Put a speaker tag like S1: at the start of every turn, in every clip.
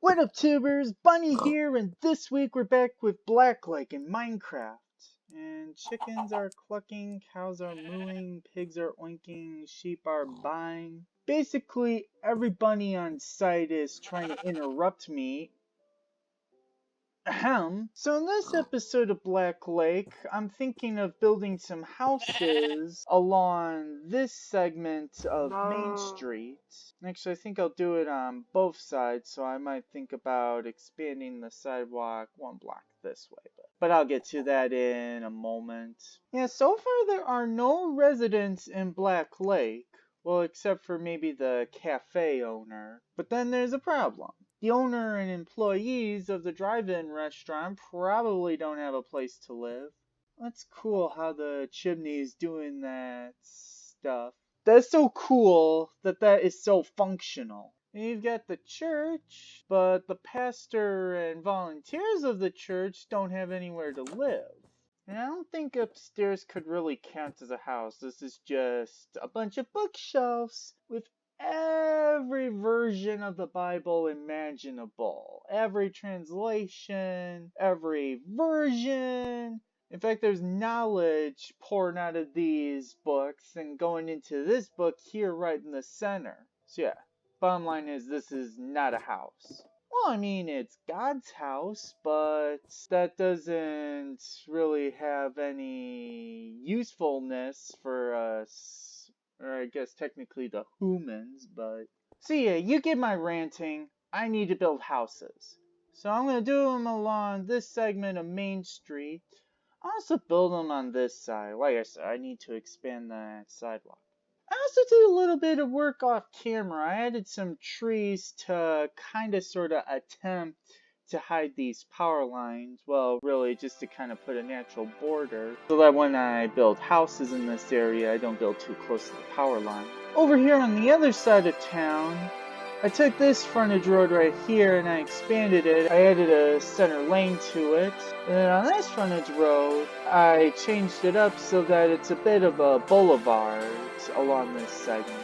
S1: What up, tubers? Bunny here, and this week we're back with Black Lake in Minecraft. And chickens are clucking, cows are mooing, pigs are oinking, sheep are buying. Basically, every bunny on site is trying to interrupt me. Ahem. So in this episode of Black Lake, I'm thinking of building some houses along this segment of Main Street. Actually, I think I'll do it on both sides, so I might think about expanding the sidewalk one block this way. But I'll get to that in a moment. Yeah, so far there are no residents in Black Lake. Well, except for maybe the cafe owner. But then there's a problem. The owner and employees of the drive-in restaurant probably don't have a place to live. That's cool how the chimney's doing that stuff. That's so cool that is so functional. And you've got the church, but the pastor and volunteers of the church don't have anywhere to live. And I don't think upstairs could really count as a house. This is just a bunch of bookshelves with every version of the Bible imaginable. Every translation, every version. In fact, there's knowledge pouring out of these books and going into this book here right in the center. So yeah, bottom line is this is not a house. Well, I mean, it's God's house, but that doesn't really have any usefulness for us, or I guess technically the humans, but... So yeah, you get my ranting. I need to build houses. So I'm going to do them along this segment of Main Street. I'll also build them on this side. Like I said, I need to expand that sidewalk. I also did a little bit of work off camera. I added some trees to kind of sort of attempt to hide these power lines. Well, really just to kind of put a natural border so that when I build houses in this area, I don't build too close to the power line. Over here on the other side of town, I took this frontage road right here and I expanded it. I added a center lane to it. And then on this frontage road, I changed it up so that it's a bit of a boulevard along this segment.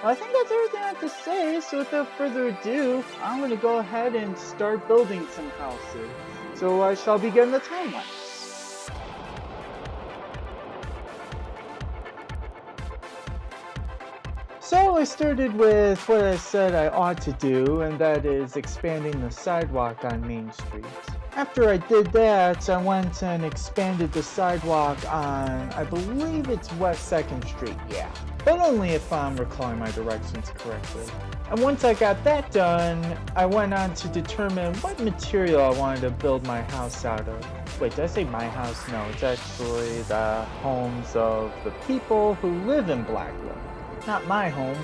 S1: Well, I think that's everything I have to say, so without further ado, I'm going to go ahead and start building some houses. So I shall begin the time lapse. So I started with what I said I ought to do, and that is expanding the sidewalk on Main Street. After I did that, I went and expanded the sidewalk on, I believe it's West 2nd Street, yeah. But only if I'm recalling my directions correctly. And once I got that done, I went on to determine what material I wanted to build my house out of. Wait, did I say my house? No, it's actually the homes of the people who live in Black Lake. Not my home.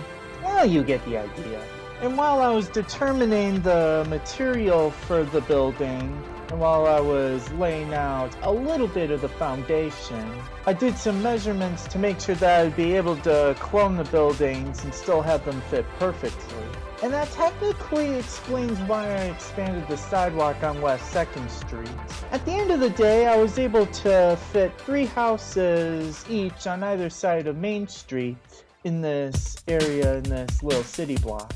S1: Well, you get the idea. And while I was determining the material for the building, and while I was laying out a little bit of the foundation, I did some measurements to make sure that I'd be able to clone the buildings and still have them fit perfectly. And that technically explains why I expanded the sidewalk on West 2nd Street. At the end of the day, I was able to fit 3 houses each on either side of Main Street in this area, in this little city block.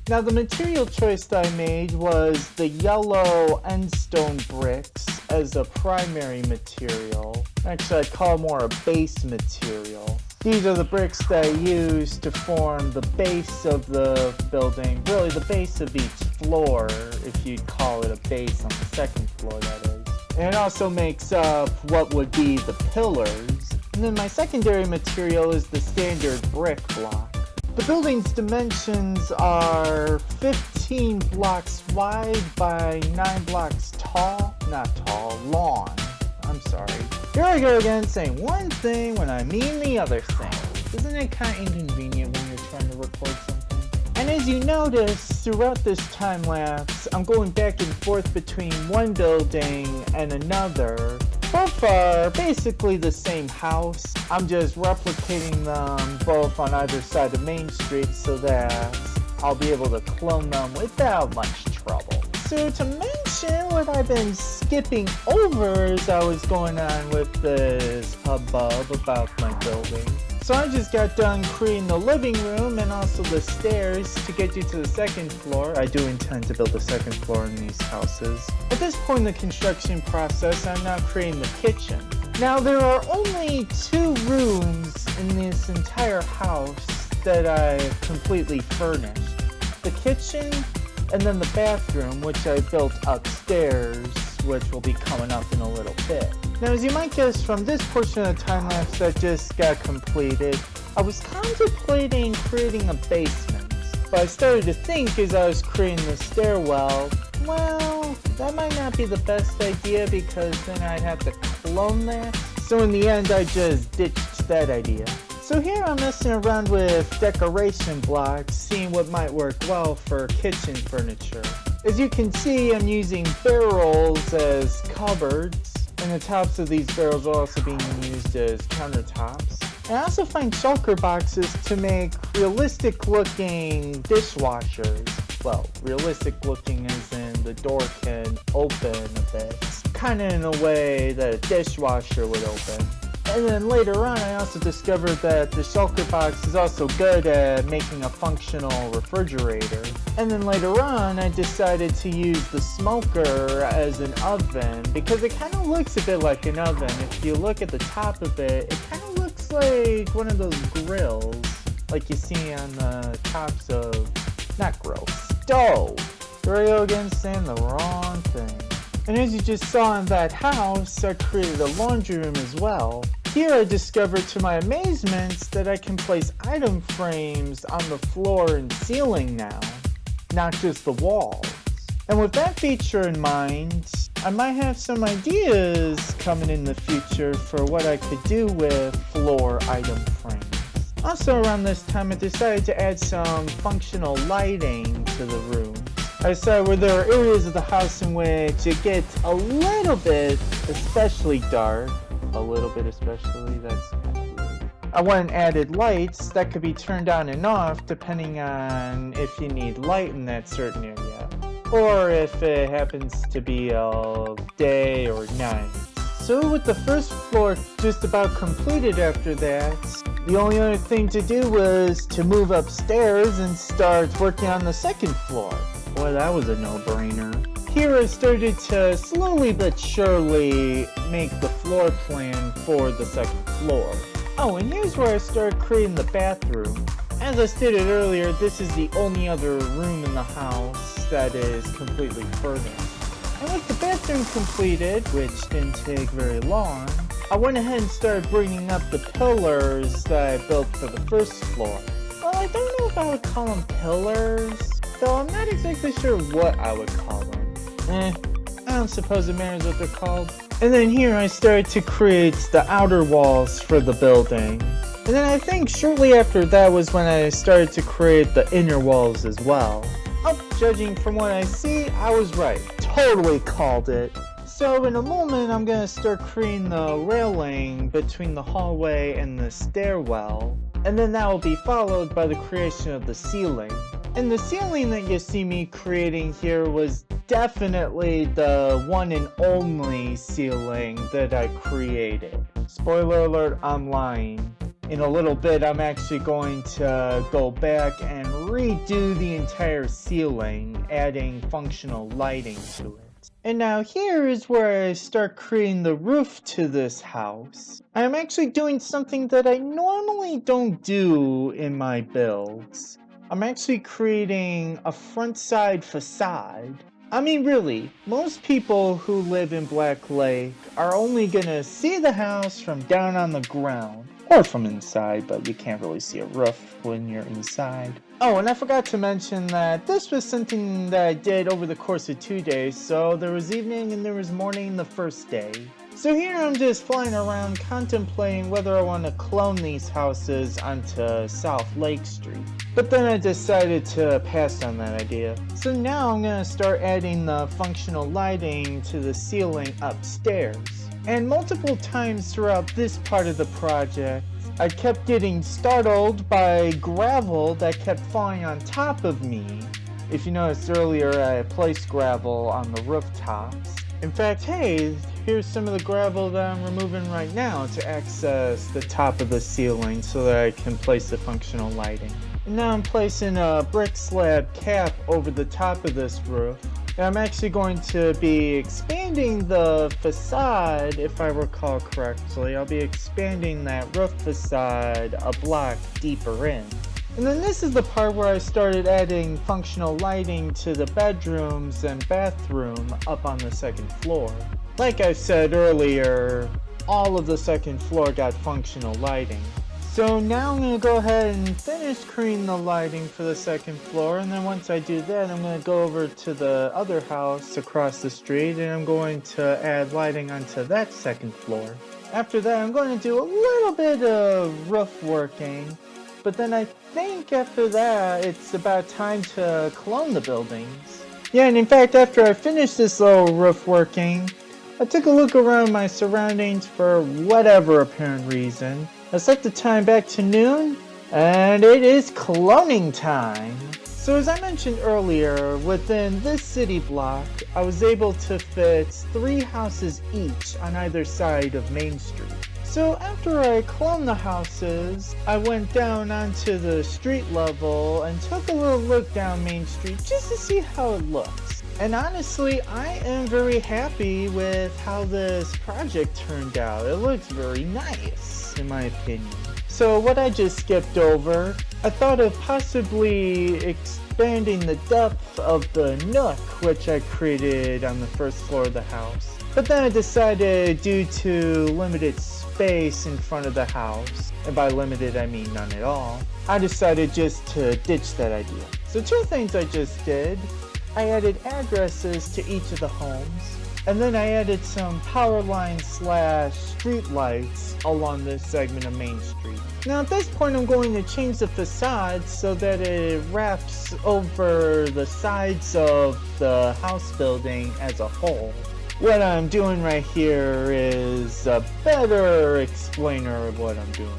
S1: Now the material choice that I made was the yellow endstone bricks as a primary material. Actually, I'd call it more a base material. These are the bricks that I use to form the base of the building, really the base of each floor, if you'd call it a base on the 2nd floor, that is. And it also makes up what would be the pillars. And then my secondary material is the standard brick block. The building's dimensions are 15 blocks wide by 9 blocks tall. Not tall, long. I'm sorry. Here I go again saying one thing when I mean the other thing. Isn't it kind of inconvenient when you're trying to record something? And as you notice, throughout this time lapse, I'm going back and forth between one building and another. Both are basically the same house. I'm just replicating them both on either side of Main Street so that I'll be able to clone them without much trouble. So to mention what I've been skipping over as I was going on with this hubbub about my building. So I just got done creating the living room and also the stairs to get you to the second floor. I do intend to build a second floor in these houses. At this point in the construction process, I'm now creating the kitchen. Now there are only 2 rooms in this entire house that I've completely furnished. The kitchen and then the bathroom, which I built upstairs, which will be coming up in a little bit. Now, as you might guess from this portion of the time-lapse that just got completed, I was contemplating creating a basement. But I started to think as I was creating the stairwell, well, that might not be the best idea because then I'd have to clone that. So in the end, I just ditched that idea. So here I'm messing around with decoration blocks, seeing what might work well for kitchen furniture. As you can see, I'm using barrels as cupboards, and the tops of these barrels are also being used as countertops. And I also find shulker boxes to make realistic looking dishwashers. Well, realistic looking as in the door can open a bit, kind of in a way that a dishwasher would open. And then later on, I also discovered that the shulker box is also good at making a functional refrigerator. And then later on, I decided to use the smoker as an oven because it kind of looks a bit like an oven. If you look at the top of it, it kind of looks like one of those grills like you see on the tops of, not grills, stove. There I go again, saying the wrong thing. And as you just saw in that house, I created a laundry room as well. Here I discovered to my amazement that I can place item frames on the floor and ceiling now, not just the walls. And with that feature in mind, I might have some ideas coming in the future for what I could do with floor item frames. Also around this time I decided to add some functional lighting to the room. I decided where there are areas of the house in which it gets a little bit especially dark. A little bit especially, that's kind of weird. I went and added lights that could be turned on and off depending on if you need light in that certain area, or if it happens to be a day or night. So with the first floor just about completed after that, the only other thing to do was to move upstairs and start working on the second floor. Boy, that was a no-brainer. Here I started to slowly but surely make the floor plan for the second floor. Oh, and here's where I started creating the bathroom. As I stated earlier, this is the only other room in the house that is completely furnished. And with the bathroom completed, which didn't take very long, I went ahead and started bringing up the pillars that I built for the first floor. Well, I don't know if I would call them pillars, though I'm not exactly sure what I would call them. I don't suppose it matters what they're called. And then here I started to create the outer walls for the building. And then I think shortly after that was when I started to create the inner walls as well. Oh, judging from what I see, I was right. Totally called it. So in a moment I'm going to start creating the railing between the hallway and the stairwell. And then that will be followed by the creation of the ceiling. And the ceiling that you see me creating here was definitely the one and only ceiling that I created. Spoiler alert, I'm lying. In a little bit, I'm actually going to go back and redo the entire ceiling, adding functional lighting to it. And now here is where I start creating the roof to this house. I'm actually doing something that I normally don't do in my builds. I'm actually creating a front side facade. I mean, really, most people who live in Black Lake are only gonna see the house from down on the ground, or from inside, but you can't really see a roof when you're inside. Oh, and I forgot to mention that this was something that I did over the course of 2 days, so there was evening and there was morning the first day. So here I'm just flying around contemplating whether I want to clone these houses onto South Lake Street. But then I decided to pass on that idea. So now I'm going to start adding the functional lighting to the ceiling upstairs. And multiple times throughout this part of the project, I kept getting startled by gravel that kept falling on top of me. If you noticed earlier, I placed gravel on the rooftops. In fact, hey, here's some of the gravel that I'm removing right now to access the top of the ceiling so that I can place the functional lighting. And now I'm placing a brick slab cap over the top of this roof. And I'm actually going to be expanding the facade, if I recall correctly. I'll be expanding that roof facade a block deeper in. And then this is the part where I started adding functional lighting to the bedrooms and bathroom up on the second floor. Like I said earlier, all of the second floor got functional lighting. So now I'm going to go ahead and finish creating the lighting for the second floor, and then once I do that, I'm going to go over to the other house across the street and I'm going to add lighting onto that second floor. After that, I'm going to do a little bit of roof working, but then I think after that, it's about time to clone the buildings. Yeah, and in fact, after I finished this little roof working, I took a look around my surroundings for whatever apparent reason. I set the time back to noon, and it is cloning time. So as I mentioned earlier, within this city block, I was able to fit 3 houses each on either side of Main Street. So after I cloned the houses, I went down onto the street level and took a little look down Main Street just to see how it looks. And honestly, I am very happy with how this project turned out. It looks very nice, in my opinion. So what I just skipped over, I thought of possibly expanding the depth of the nook which I created on the first floor of the house. But then I decided, due to limited space in front of the house, and by limited I mean none at all, I decided just to ditch that idea. So 2 things I just did. I added addresses to each of the homes, and then I added some power lines / street lights along this segment of Main Street. Now at this point I'm going to change the facade so that it wraps over the sides of the house building as a whole. What I'm doing right here is a better explainer of what I'm doing.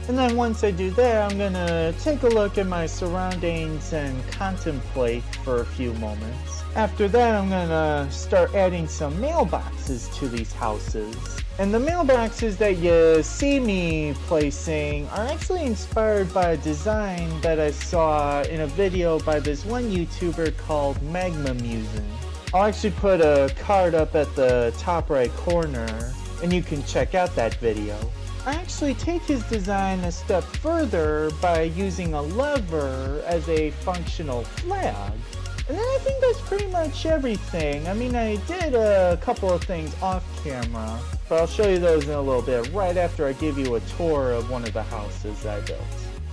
S1: And then once I do that, I'm gonna take a look at my surroundings and contemplate for a few moments. After that, I'm gonna start adding some mailboxes to these houses. And the mailboxes that you see me placing are actually inspired by a design that I saw in a video by this one YouTuber called Magma Musin. I'll actually put a card up at the top right corner, and you can check out that video. I actually take his design a step further by using a lever as a functional flag. And then I think that's pretty much everything. I mean, I did a couple of things off camera, but I'll show you those in a little bit right after I give you a tour of one of the houses I built.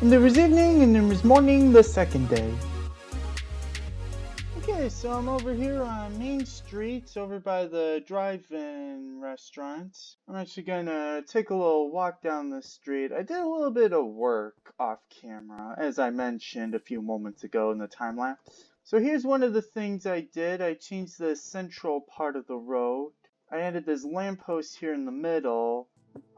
S1: And there was evening and there was morning the second day. Okay, so I'm over here on Main Street, over by the drive-in restaurant. I'm actually gonna take a little walk down the street. I did a little bit of work off camera, as I mentioned a few moments ago in the time lapse. So here's one of the things I did. I changed the central part of the road. I added this lamppost here in the middle.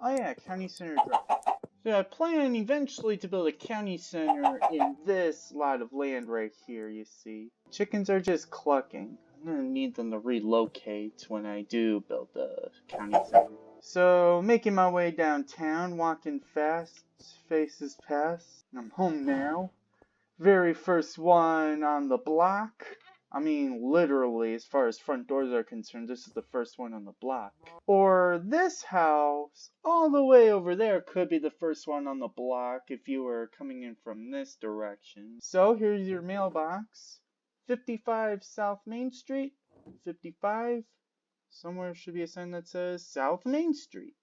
S1: Oh yeah, County Center Drive. So I plan eventually to build a county center in this lot of land right here, you see. Chickens are just clucking. I'm gonna need them to relocate when I do build the county center. So making my way downtown, walking fast, faces past. I'm home now. Very first one on the block. I mean, literally, as far as front doors are concerned, this is the first one on the block. Or this house, all the way over there, could be the first one on the block if you were coming in from this direction. So here's your mailbox. 55 South Main Street. 55. Somewhere should be a sign that says South Main Street.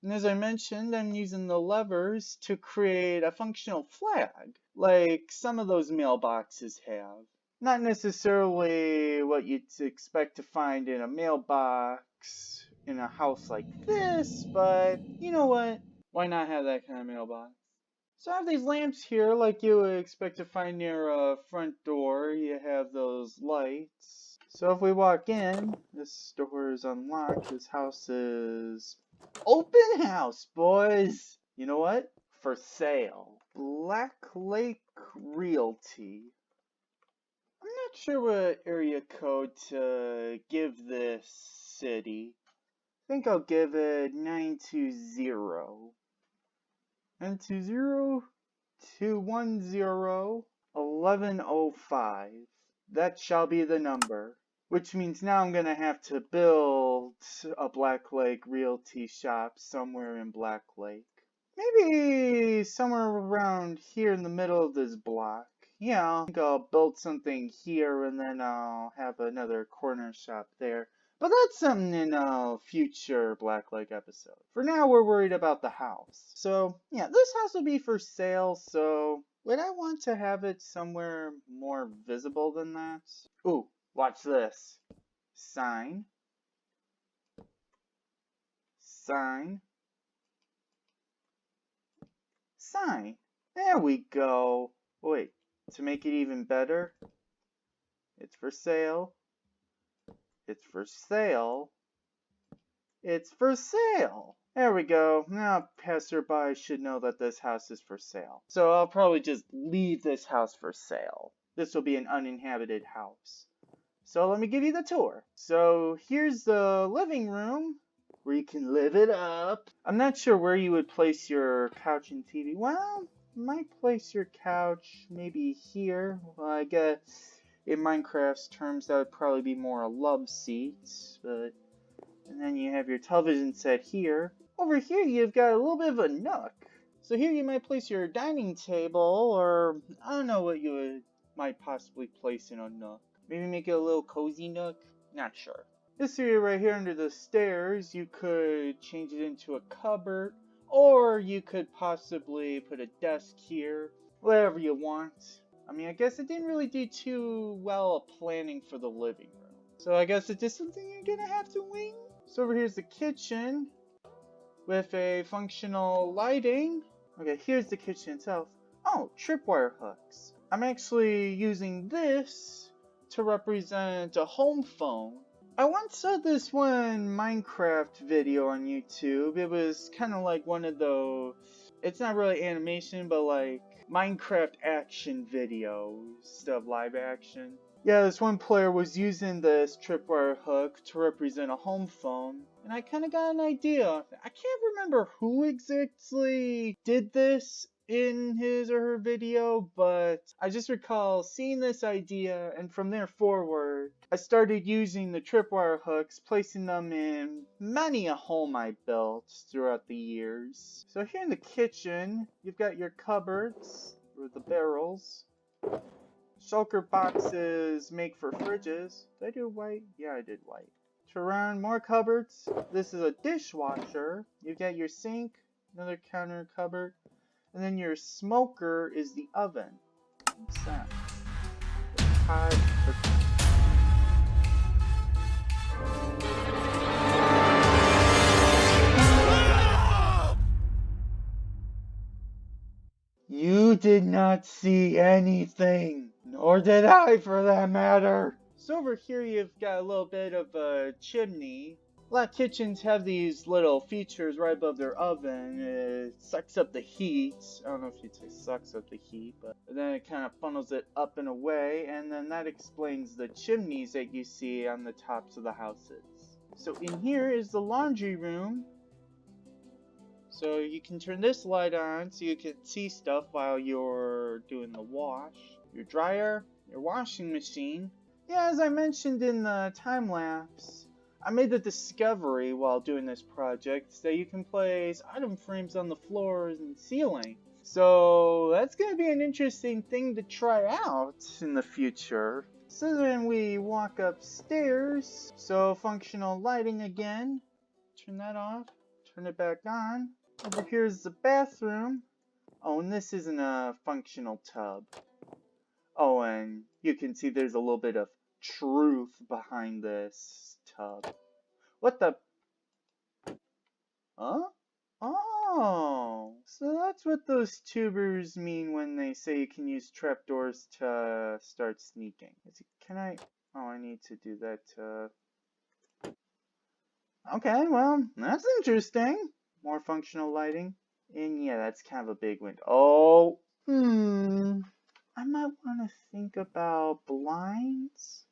S1: And as I mentioned, I'm using the levers to create a functional flag, like some of those mailboxes have. Not necessarily what you'd expect to find in a mailbox in a house like this, but you know what? Why not have that kind of mailbox? So I have these lamps here like you would expect to find near a front door. You have those lights. So if we walk in, this door is unlocked. This house is open house, boys. You know what? For sale. Black Lake Realty. I'm not sure what area code to give this city. I think I'll give it 920. 920 210 1105. That shall be the number. Which means now I'm gonna have to build a Black Lake Realty shop somewhere in Black Lake. Maybe somewhere around here in the middle of this block. Yeah, I think I'll build something here and then I'll have another corner shop there. But that's something in a future Black Lake episode. For now, we're worried about the house. So, yeah, this house will be for sale, so would I want to have it somewhere more visible than that? Ooh, watch this. Sign. Sign. Sign. There we go. Wait, to make it even better, it's for sale. It's for sale. It's for sale. There we go. Now passerby should know that this house is for sale. So I'll probably just leave this house for sale. This will be an uninhabited house. So let me give you the tour. So here's the living room where you can live it up. I'm not sure where you would place your couch and TV. Well, you might place your couch maybe here. Well, I guess in Minecraft's terms that would probably be more a love seat, but and then you have your television set here. Over here you've got a little bit of a nook. So here you might place your dining table, or I don't know what you might possibly place in a nook. Maybe make it a little cozy nook? Not sure. This area right here under the stairs, you could change it into a cupboard, or you could possibly put a desk here, whatever you want. I mean, I guess it didn't really do too well planning for the living room. So I guess it's just something you're gonna have to wing. So over here's the kitchen with a functional lighting. Okay, here's the kitchen itself. Oh, tripwire hooks. I'm actually using this to represent a home phone. I once saw this one Minecraft video on YouTube. It was kind of like one of those, it's not really animation, but like Minecraft action videos instead of live action. Yeah, this one player was using this tripwire hook to represent a home phone, and I kind of got an idea. I can't remember who exactly did this in his or her video, but I just recall seeing this idea, and from there forward, I started using the tripwire hooks, placing them in many a home I built throughout the years. So here in the kitchen, you've got your cupboards, or the barrels. Shulker boxes make for fridges. Did I do white? Yeah, I did white. Around more cupboards. This is a dishwasher. You got your sink, another counter cupboard, and then your smoker is the oven. What's that? Hot cooking. You did not see anything, nor did I for that matter. So over here you've got a little bit of a chimney. A lot of kitchens have these little features right above their oven. It sucks up the heat. I don't know if you'd say sucks up the heat, but then it kind of funnels it up and away, and then that explains the chimneys that you see on the tops of the houses. So in here is the laundry room. So you can turn this light on so you can see stuff while you're doing the wash. Your dryer, your washing machine. Yeah, as I mentioned in the time lapse, I made the discovery while doing this project that you can place item frames on the floors and ceiling. So that's going to be an interesting thing to try out in the future. So then we walk upstairs. So functional lighting again. Turn that off. Turn it back on. Over here's the bathroom. Oh, and this isn't a functional tub. Oh, and you can see there's a little bit of truth behind this tub. What the? Huh? Oh, so that's what those tubers mean when they say you can use trapdoors to start sneaking. Can I? Oh, I need to do that. Okay, well, that's interesting. More functional lighting. And yeah, that's kind of a big window. Oh, I might want to think about blinds.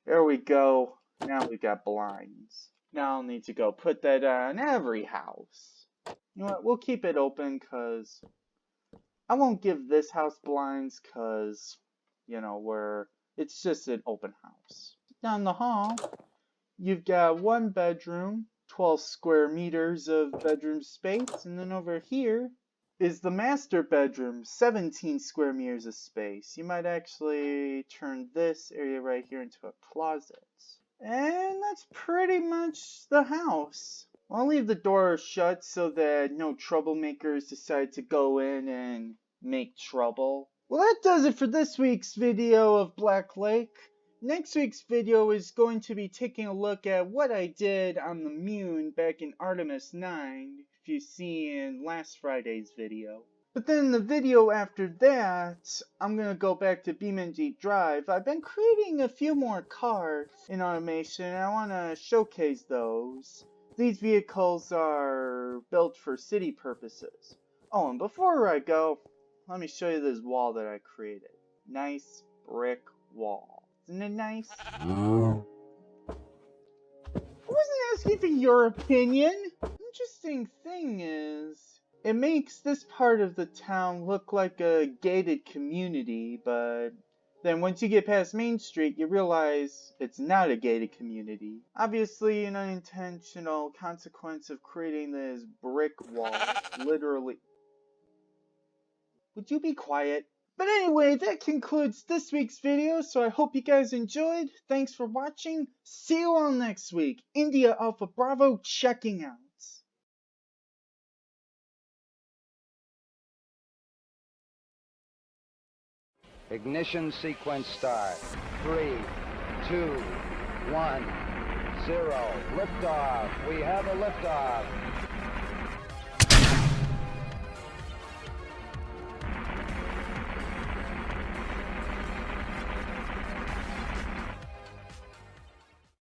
S1: There we go. Now we got blinds. Now I'll need to go put that on every house. You know what? We'll keep it open because I won't give this house blinds because, you know, it's just an open house. Down the hall, you've got one bedroom, 12 square meters of bedroom space, and then over here is the master bedroom, 17 square meters of space. You might actually turn this area right here into a closet. And that's pretty much the house. I'll leave the door shut so that no troublemakers decide to go in and make trouble. Well, that does it for this week's video of Black Lake. Next week's video is going to be taking a look at what I did on the moon back in Artemis 9, if you see in last Friday's video. But then the video after that, I'm going to go back to BeamNG Drive. I've been creating a few more cars in automation, and I want to showcase those. These vehicles are built for city purposes. Oh, and before I go, let me show you this wall that I created. Nice brick wall. Isn't it nice? I wasn't asking for your opinion. Interesting thing is, it makes this part of the town look like a gated community, but then once you get past Main Street, you realize it's not a gated community. Obviously, an unintentional consequence of creating this brick wall, literally. Would you be quiet? But anyway, that concludes this week's video, so I hope you guys enjoyed. Thanks for watching. See you all next week. India Alpha Bravo checking out.
S2: Ignition sequence start. 3, 2, 1, 0. Liftoff. We have a liftoff.